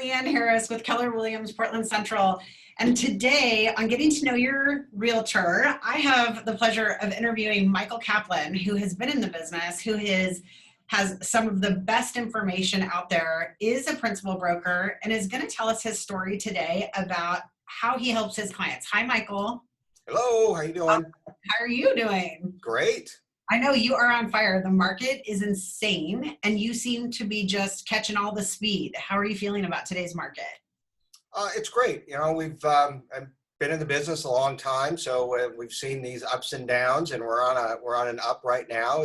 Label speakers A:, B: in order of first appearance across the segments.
A: Leanne Harris with Keller Williams, Portland Central. And today on Getting to Know Your Realtor, I have the pleasure of interviewing Michael Caplan, who has been in the business, has some of the best information out there, is a principal broker, and is going to tell us his story today about how he helps his clients. Hi, Michael.
B: Hello, how you doing?
A: How are you doing?
B: Great.
A: I know you are on fire. The market is insane, and you seem to be just catching all the speed. How are you feeling about today's market?
B: It's great. You know, I've been in the business a long time, so we've seen these ups and downs, and we're on an up right now.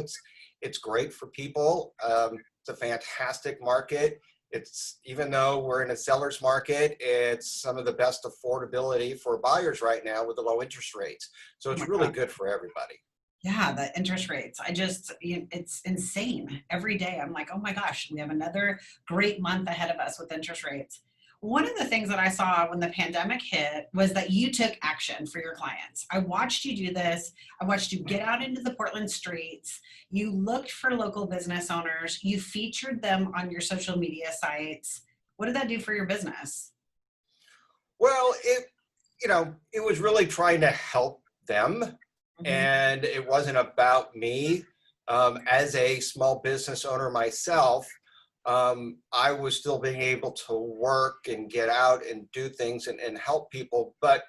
B: It's great for people. It's a fantastic market. It's, even though we're in a seller's market, it's some of the best affordability for buyers right now with the low interest rates. So it's really good for everybody.
A: Yeah, the interest rates. It's insane. Every day I'm like, oh my gosh, we have another great month ahead of us with interest rates. One of the things that I saw when the pandemic hit was that you took action for your clients. I watched you do this. I watched you get out into the Portland streets. You looked for local business owners. You featured them on your social media sites. What did that do for your business?
B: Well, it was really trying to help them. And it wasn't about me. As a small business owner myself, I was still being able to work and get out and do things and help people, but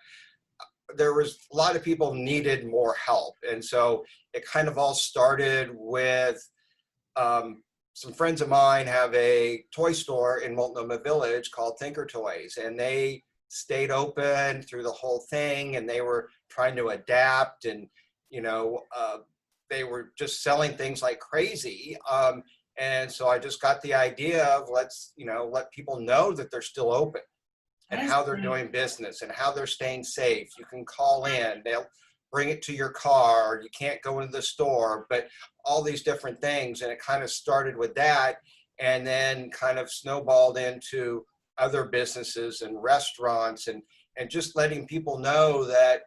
B: there was a lot of people needed more help. And so it kind of all started with some friends of mine have a toy store in Multnomah Village called Tinker Toys, and they stayed open through the whole thing, and they were trying to adapt, and they were just selling things like crazy. And so I just got the idea of let's let people know that they're still open and how they're doing business and how they're staying safe. You can call in, they'll bring it to your car. You can't go into the store, but all these different things. And it kind of started with that, and then kind of snowballed into other businesses and restaurants, and just letting people know that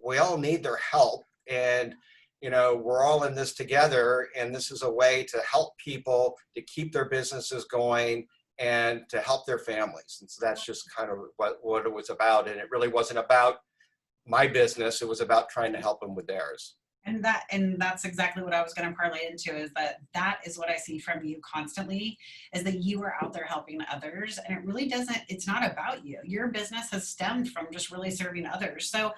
B: we all need their help. And we're all in this together, and this is a way to help people to keep their businesses going and to help their families. And so that's just kind of what it was about. And it really wasn't about my business. It was about trying to help them with theirs.
A: And that's exactly what I was going to parlay into, is that is what I see from you constantly, is that you are out there helping others. And it really it's not about you. Your business has stemmed from just really serving others. So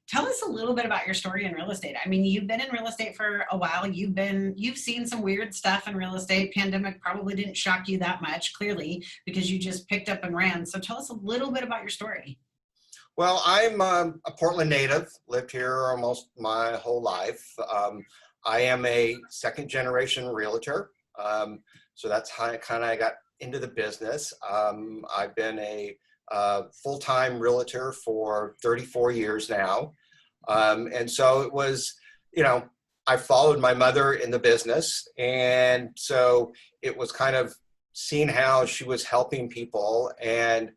A: tell us a little bit about your story in real estate. I mean, you've been in real estate for a while. You've seen some weird stuff in real estate. Pandemic probably didn't shock you that much, clearly, because you just picked up and ran. So tell us a little bit about your story.
B: Well, I'm a Portland native, lived here almost my whole life. I am a second generation realtor. So that's how I kind of got into the business. I've been a full-time realtor for 34 years now. And so it was, I followed my mother in the business. And so it was kind of seeing how she was helping people. And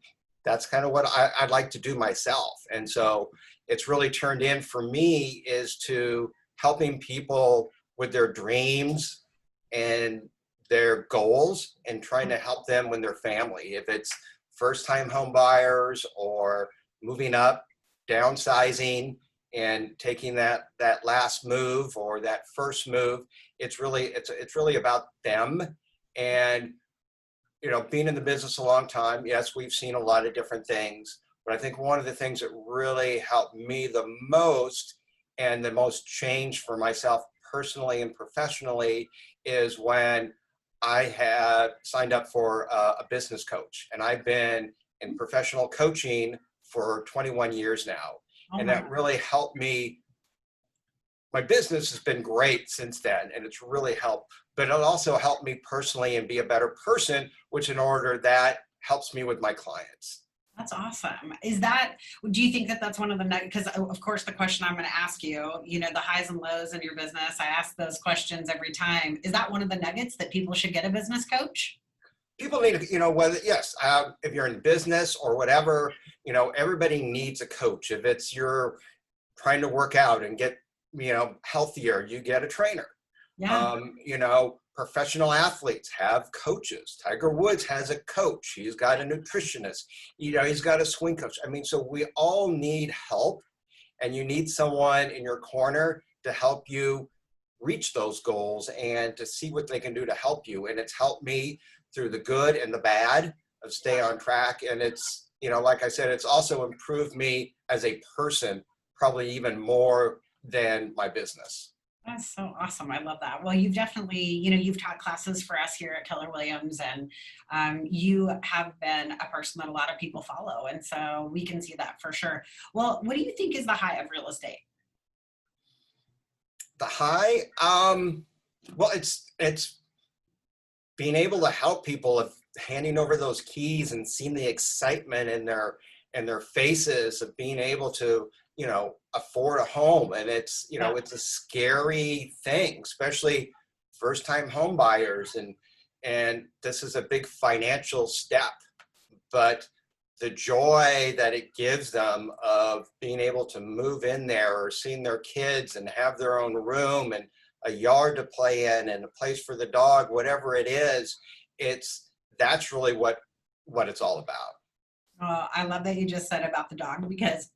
B: that's kind of what I'd like to do myself. And so it's really turned in for me is to helping people with their dreams and their goals, and trying to help them with their family. If it's first-time home buyers or moving up, downsizing, and taking that last move or that first move, it's really about them. And being in the business a long time, yes, we've seen a lot of different things, but I think one of the things that really helped me the most and the most change for myself personally and professionally is when I had signed up for a business coach. And I've been in professional coaching for 21 years now. And that really helped me. My business has been great since then, and it's really helped, but it also helped me personally and be a better person, which in order that helps me with my clients.
A: That's awesome. Do you think that that's one of the, because of course the question I'm going to ask you, the highs and lows in your business, I ask those questions every time. Is that one of the nuggets that people should get a business coach?
B: People need to, if you're in business or whatever, everybody needs a coach. If it's you're trying to work out and get, healthier, you get a trainer.
A: Yeah.
B: You know, professional athletes have coaches. Tiger Woods has a coach. He's got a nutritionist. You know, he's got a swing coach. I mean, so we all need help, and you need someone in your corner to help you reach those goals and to see what they can do to help you. And it's helped me through the good and the bad of stay on track. And it's, you know, like I said, it's also improved me as a person, probably even more than my business.
A: That's so awesome. I love that. Well, you've definitely, you know, you've taught classes for us here at Keller Williams, and you have been a person that a lot of people follow. And so we can see that for sure. Well, what do you think is the high of real estate?
B: The high, well, it's being able to help people of handing over those keys and seeing the excitement in their faces of being able to, you know, afford a home. And it's, you
A: Yeah.
B: know, it's a scary thing, especially first time home buyers. And this is a big financial step, but the joy that it gives them of being able to move in there or seeing their kids and have their own room and a yard to play in and a place for the dog, whatever it is, it's that's really what it's all about.
A: I love that you just said about the dog, because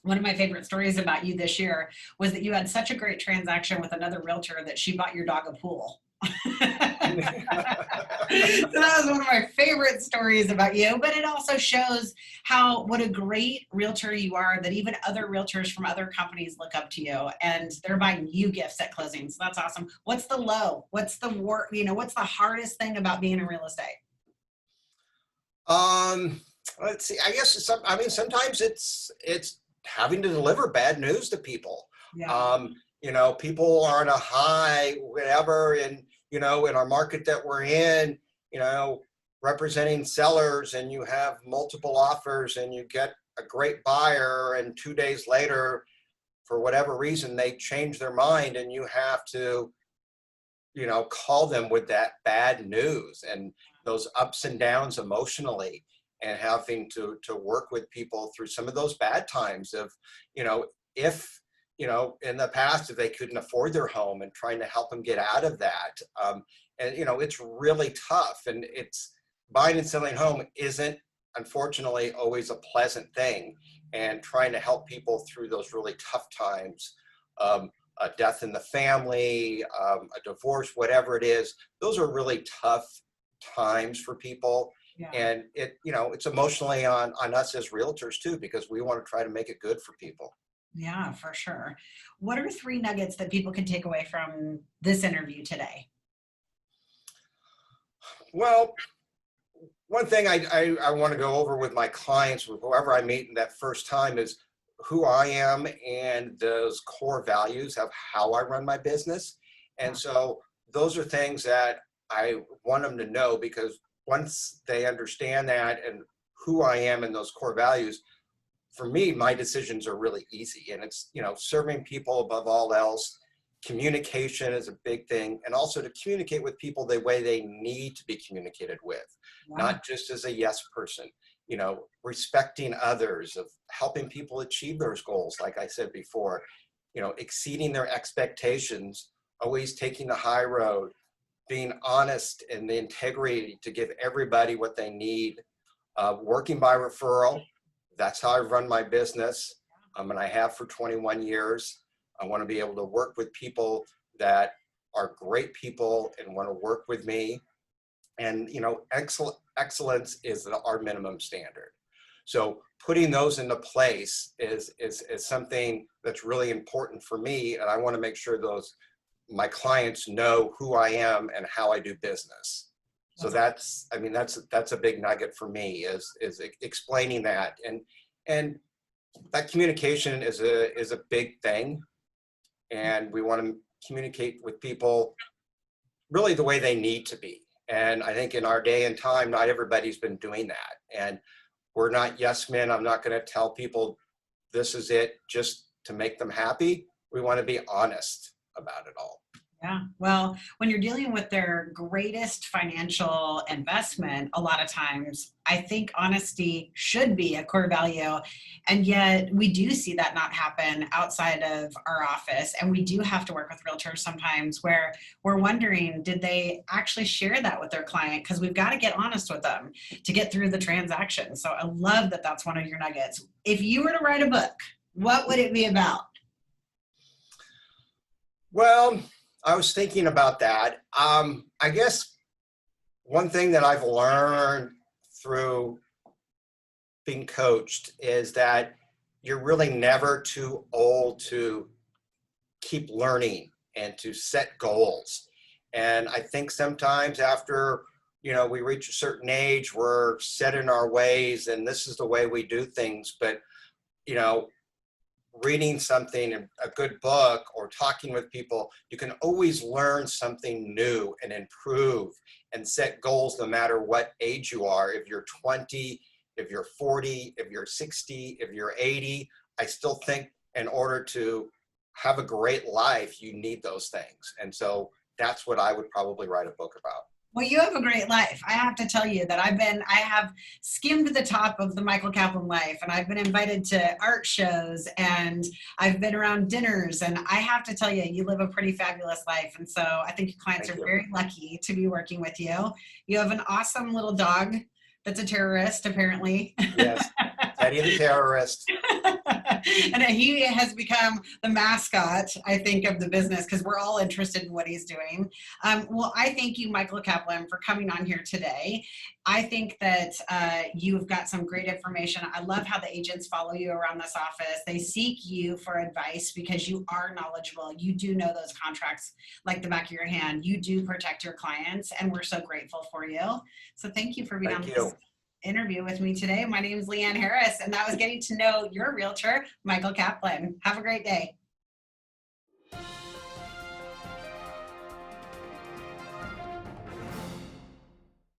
A: one of my favorite stories about you this year was that you had such a great transaction with another realtor that she bought your dog a pool. So that was one of my favorite stories about you, but it also shows how what a great realtor you are, that even other realtors from other companies look up to you and they're buying you gifts at closing. So that's awesome. What's the low? What's the work? You know, what's the hardest thing about being in real estate?
B: Um, let's see. I guess I mean, sometimes it's having to deliver bad news to people.
A: Yeah.
B: You know, people are on a high, whatever, and you know, in our market that we're in, you know, representing sellers, and you have multiple offers, and you get a great buyer, and 2 days later, for whatever reason, they change their mind, and you have to, you know, call them with that bad news and those ups and downs emotionally, and having to work with people through some of those bad times of, you know, if, you know, in the past, if they couldn't afford their home, and trying to help them get out of that. And, you know, it's really tough, and it's buying and selling home isn't, unfortunately, always a pleasant thing, and trying to help people through those really tough times. A death in the family, a divorce, whatever it is, those are really tough times for people.
A: Yeah.
B: And it, you know, it's emotionally on us as realtors too, because we want to try to make it good for people.
A: Yeah, for sure. What are three nuggets that people can take away from this interview today?
B: Well, one thing I want to go over with my clients, with whoever I meet in that first time, is who I am and those core values of how I run my business. And
A: Yeah.
B: so those are things that I want them to know, because once they understand that and who I am and those core values, for me, my decisions are really easy. And it's, you know, serving people above all else. Communication is a big thing. And also to communicate with people the way they need to be communicated with,
A: Yeah.
B: not just as a yes person, you know, respecting others, of helping people achieve those goals. Like I said before, you know, exceeding their expectations, always taking the high road, being honest and the integrity to give everybody what they need, working by referral. That's how I run my business. And I have for 21 years. I want to be able to work with people that are great people and want to work with me. And, you know, excellence is our minimum standard. So putting those into place is something that's really important for me. And I want to make sure those my clients know who I am and how I do business. So
A: That's
B: that's, I mean, that's a big nugget for me, is explaining that. And that communication is a big thing. And we want to communicate with people really the way they need to be. And I think in our day and time, not everybody's been doing that. And we're not yes men. I'm not going to tell people this is it just to make them happy. We want to be honest about it all.
A: Yeah. Well, when you're dealing with their greatest financial investment, a lot of times I think honesty should be a core value. And yet we do see that not happen outside of our office. And we do have to work with realtors sometimes where we're wondering, did they actually share that with their client? Because we've got to get honest with them to get through the transaction. So I love that that's one of your nuggets. If you were to write a book, what would it be about?
B: Well, I was thinking about that. I guess one thing that I've learned through being coached is that you're really never too old to keep learning and to set goals. And I think sometimes after, we reach a certain age, we're set in our ways and this is the way we do things. But, you know, reading something, a good book or talking with people, you can always learn something new and improve and set goals no matter what age you are. If you're 20, if you're 40, if you're 60, if you're 80, I still think in order to have a great life, you need those things. And so that's what I would probably write a book about.
A: Well, you have a great life. I have to tell you that I have skimmed the top of the Michael Caplan life, and I've been invited to art shows, and I've been around dinners, and I have to tell you, you live a pretty fabulous life. And so I think your clients
B: Thank
A: are
B: you.
A: very lucky to be working with you. You have an awesome little dog that's a terrorist, apparently.
B: Yes, Teddy the terrorist.
A: And he has become the mascot, I think, of the business because we're all interested in what he's doing. Well, I thank you, Michael Caplan, for coming on here today. I think that you've got some great information. I love how the agents follow you around this office. They seek you for advice because you are knowledgeable. You do know those contracts like the back of your hand. You do protect your clients, and we're so grateful for you. So thank you for being on this interview with me today. My name is Leanne Harris, and that was getting to know your realtor, Michael Caplan. Have a great day.